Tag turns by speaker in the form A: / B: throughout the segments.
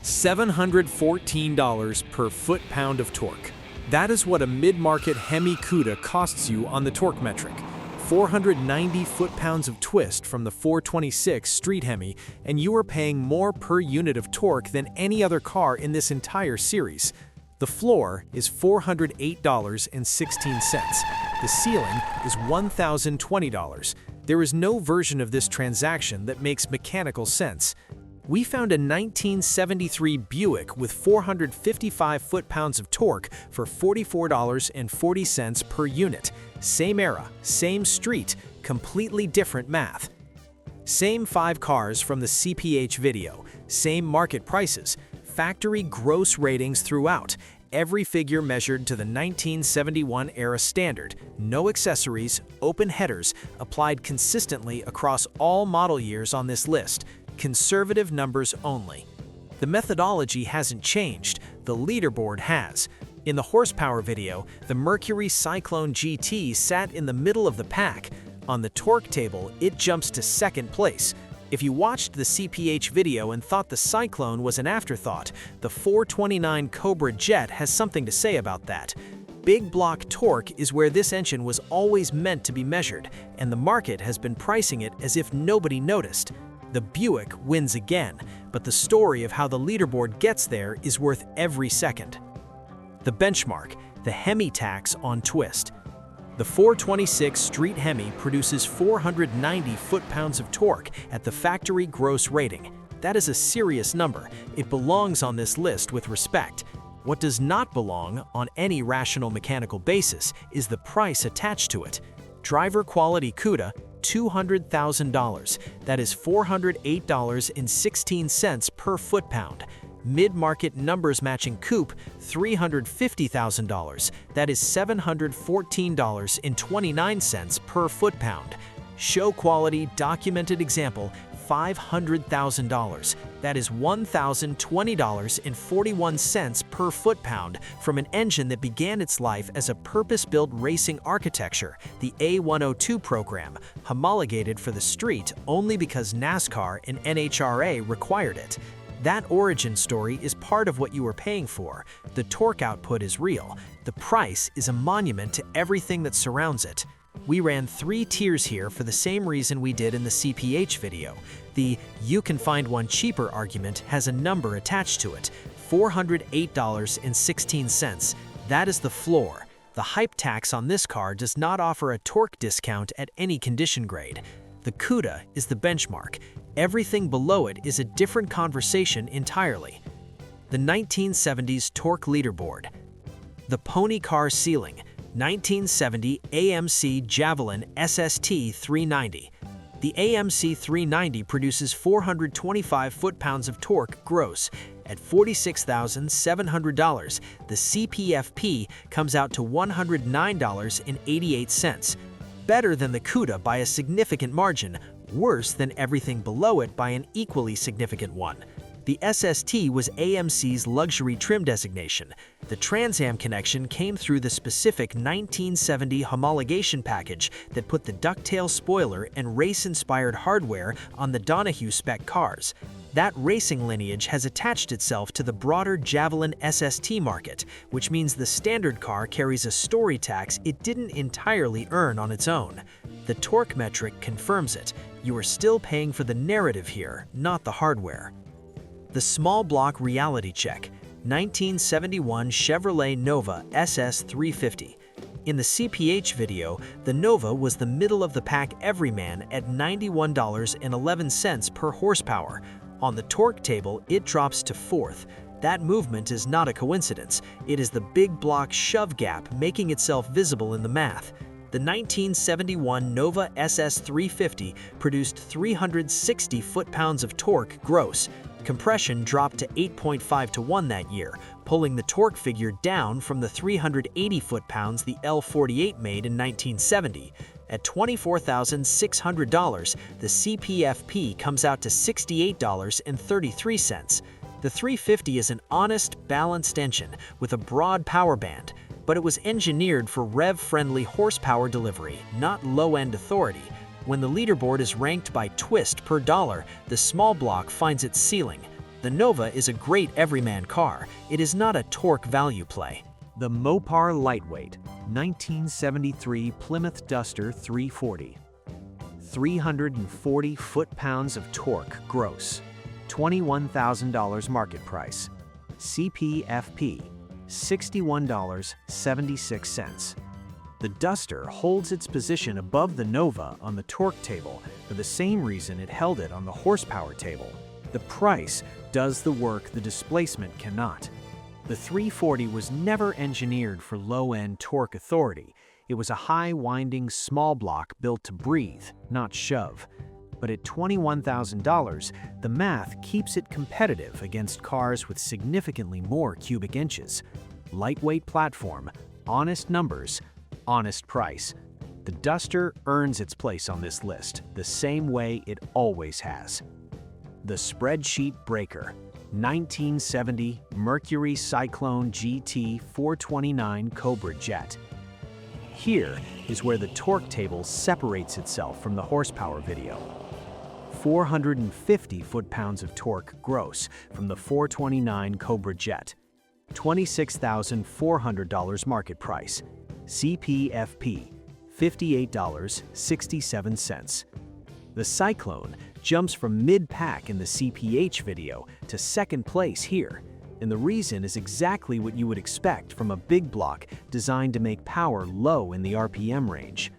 A: $714 per foot-pound of torque. That is what a mid-market Hemi Cuda costs you on the torque metric. 490 foot-pounds of twist from the 426 Street Hemi, and you are paying more per unit of torque than any other car in this entire series. The floor is $408.16. The ceiling is $1,020. There is no version of this transaction that makes mechanical sense. We found a 1973 Buick with 455 foot-pounds of torque for $44.40 per unit. Same era, same street, completely different math. Same 5 cars from the CPH video, same market prices, factory gross ratings throughout, every figure measured to the 1971 era standard, no accessories, open headers, applied consistently across all model years on this list. Conservative numbers only. The methodology hasn't changed, the leaderboard has. In the horsepower video, the Mercury Cyclone GT sat in the middle of the pack. On the torque table, it jumps to second place. If you watched the CPH video and thought the Cyclone was an afterthought, the 429 Cobra Jet has something to say about that. Big block torque is where this engine was always meant to be measured, and the market has been pricing it as if nobody noticed. The Buick wins again, but the story of how the leaderboard gets there is worth every second. The benchmark, the Hemi tax on twist. The 426 Street Hemi produces 490 foot-pounds of torque at the factory gross rating. That is a serious number. It belongs on this list with respect. What does not belong on any rational mechanical basis is the price attached to it. Driver quality Cuda, $200,000. That is $408.16 per foot-pound. Mid-market numbers matching coupe, $350,000. That is $714.29 per foot-pound. Show quality documented example, $500,000. That is $1,020.41 per foot-pound from an engine that began its life as a purpose-built racing architecture, the A102 program, homologated for the street only because NASCAR and NHRA required it. That origin story is part of what you are paying for. The torque output is real. The price is a monument to everything that surrounds it. We ran 3 tiers here for the same reason we did in the CPH video. The "you can find one cheaper" argument has a number attached to it, $408.16. That is the floor. The hype tax on this car does not offer a torque discount at any condition grade. The Cuda is the benchmark. Everything below it is a different conversation entirely. The 1970s torque leaderboard. The pony car ceiling, 1970 AMC Javelin SST 390. The AMC 390 produces 425 foot-pounds of torque gross. At $46,700, the CPFP comes out to $109.88. Better than the Cuda by a significant margin, worse than everything below it by an equally significant one. The SST was AMC's luxury trim designation. The Trans Am connection came through the specific 1970 homologation package that put the ducktail spoiler and race-inspired hardware on the Donahue spec cars. That racing lineage has attached itself to the broader Javelin SST market, which means the standard car carries a story tax it didn't entirely earn on its own. The torque metric confirms it. You are still paying for the narrative here, not the hardware. The small block reality check, 1971 Chevrolet Nova SS 350. In the CPH video, the Nova was the middle-of-the-pack everyman at $91.11 per horsepower. On the torque table, it drops to 4th. That movement is not a coincidence. It is the big block shove gap making itself visible in the math. The 1971 Nova SS 350 produced 360 foot-pounds of torque gross. Compression dropped to 8.5 to 1 that year, pulling the torque figure down from the 380 foot-pounds the L48 made in 1970. At $24,600, the CPFP comes out to $68.33. The 350 is an honest, balanced engine with a broad power band, but it was engineered for rev-friendly horsepower delivery, not low-end authority. When the leaderboard is ranked by twist per dollar, the small block finds its ceiling. The Nova is a great everyman car. It is not a torque value play. The Mopar Lightweight 1973 Plymouth Duster 340. 340 foot-pounds of torque gross. $21,000 market price. CPFP $61.76. The Duster holds its position above the Nova on the torque table for the same reason it held it on the horsepower table. The price does the work the displacement cannot. The 340 was never engineered for low-end torque authority. It was a high-winding small block built to breathe, not shove. But at $21,000, the math keeps it competitive against cars with significantly more cubic inches. Lightweight platform, honest numbers, honest price. The Duster earns its place on this list the same way it always has. The Spreadsheet Breaker 1970 Mercury Cyclone GT 429 Cobra Jet. Here is where the torque table separates itself from the horsepower video. 450 foot-pounds of torque gross from the 429 Cobra Jet. $26,400 market price. CPFP $58.67. The Cyclone jumps from mid-pack in the CPH video to second place here, and the reason is exactly what you would expect from a big block designed to make power low in the RPM range.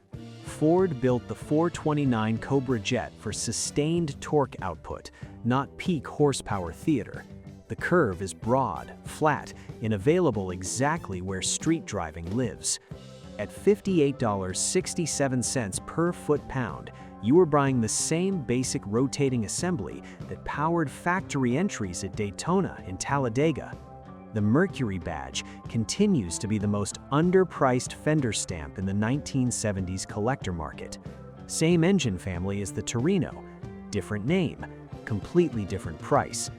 A: Ford built the 429 Cobra Jet for sustained torque output, not peak horsepower theater. The curve is broad, flat, and available exactly where street driving lives. At $58.67 per foot-pound, you are buying the same basic rotating assembly that powered factory entries at Daytona and Talladega. The Mercury badge continues to be the most underpriced fender stamp in the 1970s collector market. Same engine family as the Torino, different name, completely different price.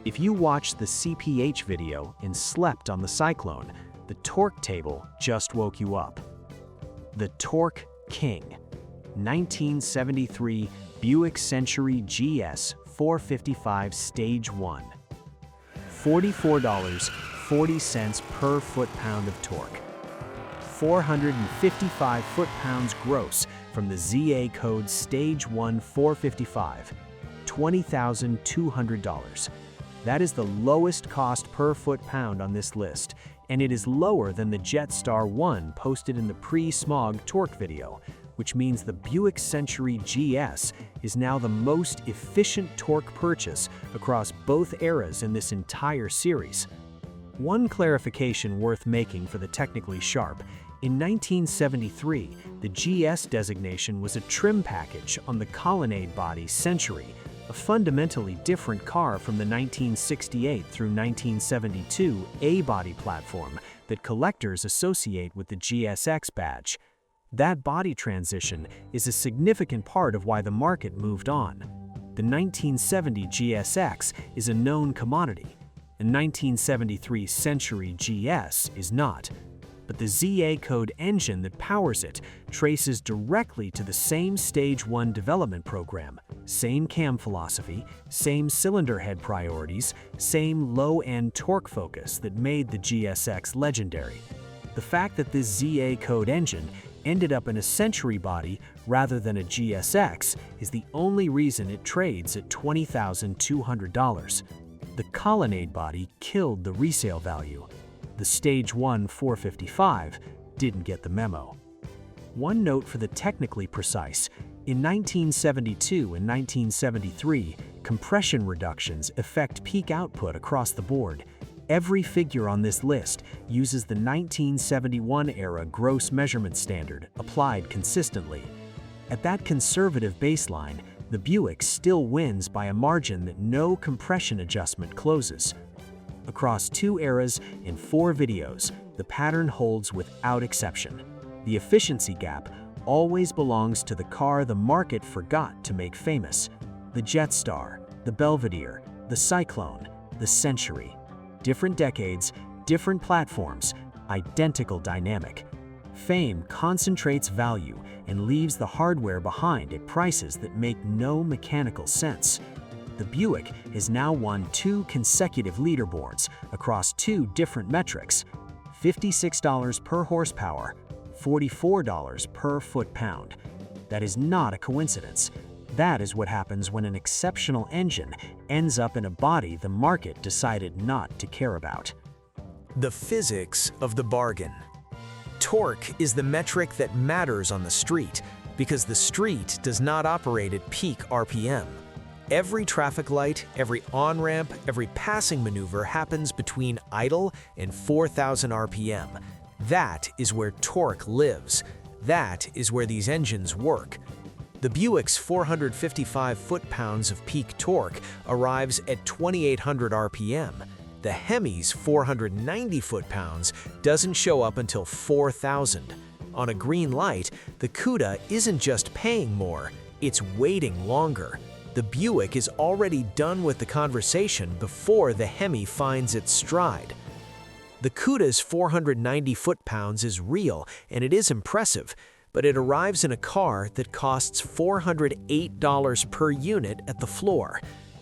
A: If you watched the CPH video and slept on the Cyclone, the torque table just woke you up. The Torque King 1973 Buick Century GS 455 Stage 1. $44.40 per foot-pound of torque. 455 foot-pounds gross from the ZA code Stage 1 455. $20,200. That is the lowest cost per foot-pound on this list, and it is lower than the Jetstar 1 posted in the pre-smog torque video, which means the Buick Century GS is now the most efficient torque purchase across both eras in this entire series. One clarification worth making for the technically sharp: in 1973, the GS designation was a trim package on the Colonnade body Century, a fundamentally different car from the 1968 through 1972 A-body platform that collectors associate with the GSX badge. That body transition is a significant part of why the market moved on. The 1970 GSX is a known commodity, and 1973 Century GS is not. But the ZA code engine that powers it traces directly to the same Stage 1 development program, same cam philosophy, same cylinder head priorities, same low-end torque focus that made the GSX legendary. The fact that this ZA code engine ended up in a Century body rather than a GSX is the only reason it trades at $20,200. The Colonnade body killed the resale value. The Stage 1 455 didn't get the memo. One note for the technically precise: in 1972 and 1973, compression reductions affect peak output across the board. Every figure on this list uses the 1971 era gross measurement standard applied consistently. At that conservative baseline, the Buick still wins by a margin that no compression adjustment closes. Across 2 eras and 4 videos, the pattern holds without exception. The efficiency gap always belongs to the car the market forgot to make famous: the Jetstar, the Belvedere, the Cyclone, the Century. Different decades, different platforms, identical dynamic. Fame concentrates value and leaves the hardware behind at prices that make no mechanical sense. the Buick has now won 2 consecutive leaderboards across 2 different metrics: $56 per horsepower, $44 per foot-pound. That is not a coincidence. That is what happens when an exceptional engine ends up in a body the market decided not to care about. The physics of the bargain. Torque is the metric that matters on the street because the street does not operate at peak RPM. Every traffic light, every on-ramp, every passing maneuver happens between idle and 4,000 RPM. That is where torque lives. That is where these engines work. The Buick's 455 foot-pounds of peak torque arrives at 2,800 RPM. The Hemi's 490 foot-pounds doesn't show up until 4,000. On a green light, the Cuda isn't just paying more, it's waiting longer. The Buick is already done with the conversation before the Hemi finds its stride. The Cuda's 490 foot-pounds is real, and it is impressive, but it arrives in a car that costs $408 per unit at the floor.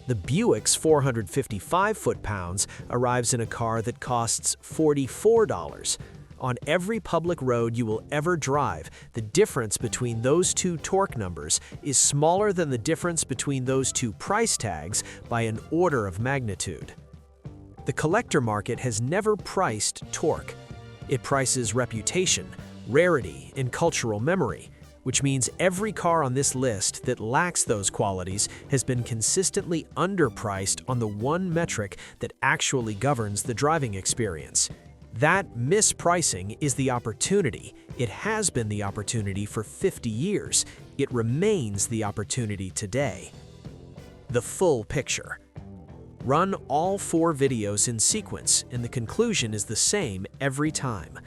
A: The Buick's 455 foot-pounds arrives in a car that costs $44. On every public road you will ever drive, the difference between those 2 torque numbers is smaller than the difference between those 2 price tags by an order of magnitude. The collector market has never priced torque. It prices reputation, rarity, and cultural memory, which means every car on this list that lacks those qualities has been consistently underpriced on the one metric that actually governs the driving experience. That mispricing is the opportunity. It has been the opportunity for 50 years. It remains the opportunity today. The full picture. Run all 4 videos in sequence, and the conclusion is the same every time.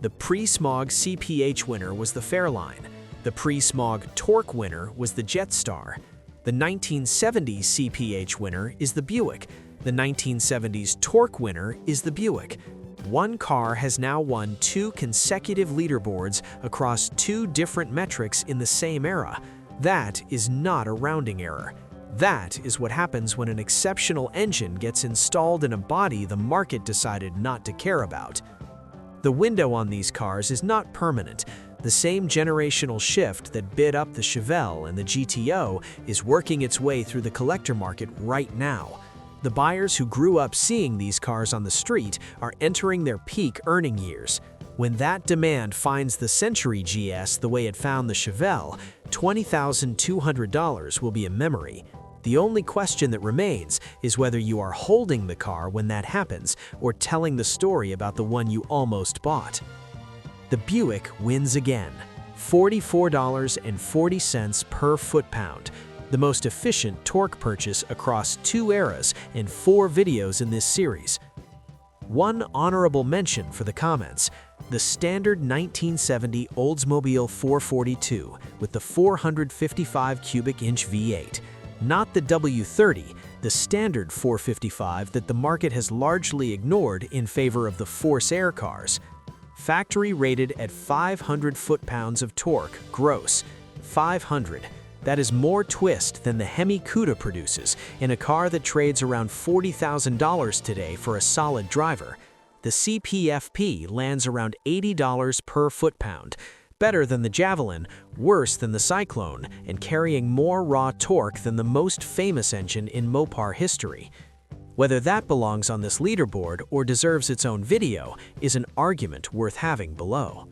A: The pre-smog CPH winner was the Fairline. The pre-smog torque winner was the Jetstar. The 1970s CPH winner is the Buick. The 1970s torque winner is the Buick. One car has now won 2 consecutive leaderboards across 2 different metrics in the same era. That is not a rounding error. That is what happens when an exceptional engine gets installed in a body the market decided not to care about. The window on these cars is not permanent. The same generational shift that bid up the Chevelle and the GTO is working its way through the collector market right now. The buyers who grew up seeing these cars on the street are entering their peak earning years. When that demand finds the Century GS the way it found the Chevelle, $20,200 will be a memory. The only question that remains is whether you are holding the car when that happens or telling the story about the one you almost bought. The Buick wins again, $44.40 per foot-pound, the most efficient torque purchase across 2 eras and 4 videos in this series. One honorable mention for the comments: the standard 1970 Oldsmobile 442 with the 455 cubic inch V8. Not the W30, the standard 455 that the market has largely ignored in favor of the Force Air cars. Factory rated at 500 foot-pounds of torque, gross. 500. That is more twist than the Hemi Cuda produces in a car that trades around $40,000 today for a solid driver. The CPFP lands around $80 per foot-pound. Better than the Javelin, worse than the Cyclone, and carrying more raw torque than the most famous engine in Mopar history. Whether that belongs on this leaderboard or deserves its own video is an argument worth having below.